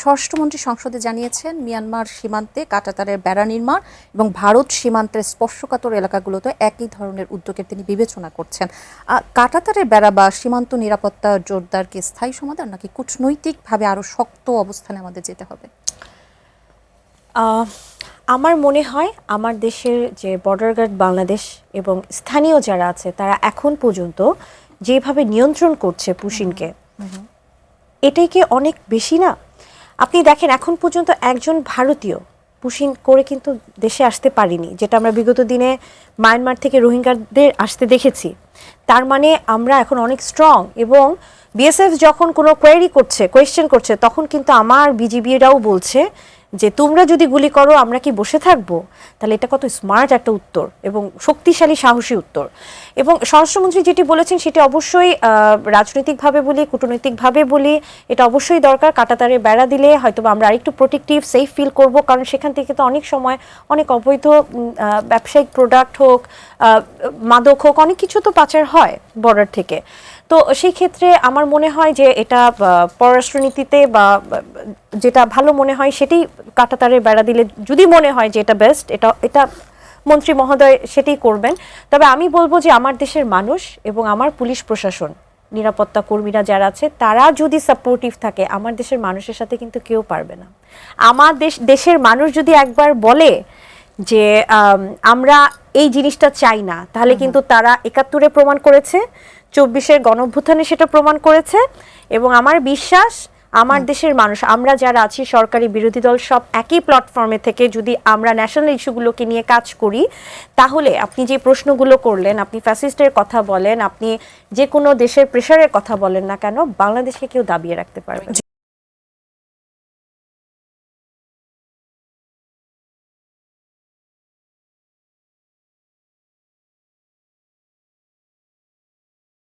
স্বরাষ্ট্রমন্ত্রী সংসদে জানিয়েছেন মিয়ানমার সীমান্তে কাঁটাতারের বেড়া নির্মাণ এবং ভারত সীমান্তের স্পর্শকাতর এলাকাগুলোতে একই ধরনের উদ্যোগের তিনি বিবেচনা করছেন। কাঁটাতারের বেড়া বা সীমান্ত নিরাপত্তা জোরদার কি স্থায়ী সমাধান নাকি কূটনৈতিকভাবে আরো শক্ত অবস্থানে আমাদের যেতে হবে? আমার মনে হয় আমার দেশের যে বর্ডার গার্ড বাংলাদেশ এবং স্থানীয় যারা আছে তারা এখন পর্যন্ত যেভাবে নিয়ন্ত্রণ করছে পুশিনকে, এটাই কি অনেক বেশি না? আপনি দেখেন এখন পর্যন্ত একজন ভারতীয় পুশিন করে কিন্তু দেশে আসতে পারিনি, যেটা আমরা বিগত দিনে মায়ানমার থেকে রোহিঙ্গাদের আসতে দেখেছি। তার মানে আমরা এখন অনেক স্ট্রং, এবং বিএসএফ যখন কোনো কোয়েশ্চেন করছে তখন কিন্তু আমার বিজিবিরাও বলছে যে তোমরা যদি গুলি করো আমরা কি বসে থাকবো? তাহলে এটা কত স্মার্ট একটা উত্তর এবং শক্তিশালী সাহসী উত্তর। এবং স্বরাষ্ট্রমন্ত্রী যেটি বলেছেন সেটি অবশ্যই রাজনৈতিকভাবে বলি, কূটনৈতিকভাবে বলি, এটা অবশ্যই দরকার। কাঁটাতারে বেড়া দিলে হয়তো আমরা আরেকটু প্রোটেক্টিভ সেফ ফিল করব, কারণ সেখান থেকে তো অনেক সময় অনেক অবৈধ ব্যবসায়িক প্রোডাক্ট হোক, মাদক হোক, অনেক কিছু তো পাচার হয় বর্ডার থেকে। তো সেই ক্ষেত্রে আমার মনে হয় যে এটা পররাষ্ট্রনীতিতে বা যেটা ভালো মনে হয় সেটাই কাঁটাতারের বেড়া দিলে, যদি মনে হয় যে এটা বেস্ট, এটা মন্ত্রী মহোদয় সেটাই করবেন। তবে আমি বলবো যে আমার দেশের মানুষ এবং আমার পুলিশ প্রশাসন, নিরাপত্তা কর্মীরা যারা আছে তারা যদি সাপোর্টিভ থাকে, আমার দেশের মানুষের সাথে কিন্তু কেউ পারবে না। আমার দেশের মানুষ যদি একবার বলে যে আমরা এই জিনিসটা চাই না, তাহলে কিন্তু তারা ৭১-এ প্রমাণ করেছে, ২৪-এর গণঅভ্যুত্থানে সেটা প্রমাণ করেছে। এবং আমার বিশ্বাস আমার দেশের মানুষ, আমরা যারা আছি সরকারি বিরোধী দল সব একই প্ল্যাটফর্মে থেকে যদি আমরা ন্যাশনাল ইস্যুগুলোকে নিয়ে কাজ করি, তাহলে আপনি যে প্রশ্নগুলো করলেন, আপনি ফ্যাসিস্টের কথা বলেন, আপনি যে কোনো দেশের প্রেশারের কথা বলেন না কেন, বাংলাদেশকে কেউ দাবিয়ে রাখতে পারবে।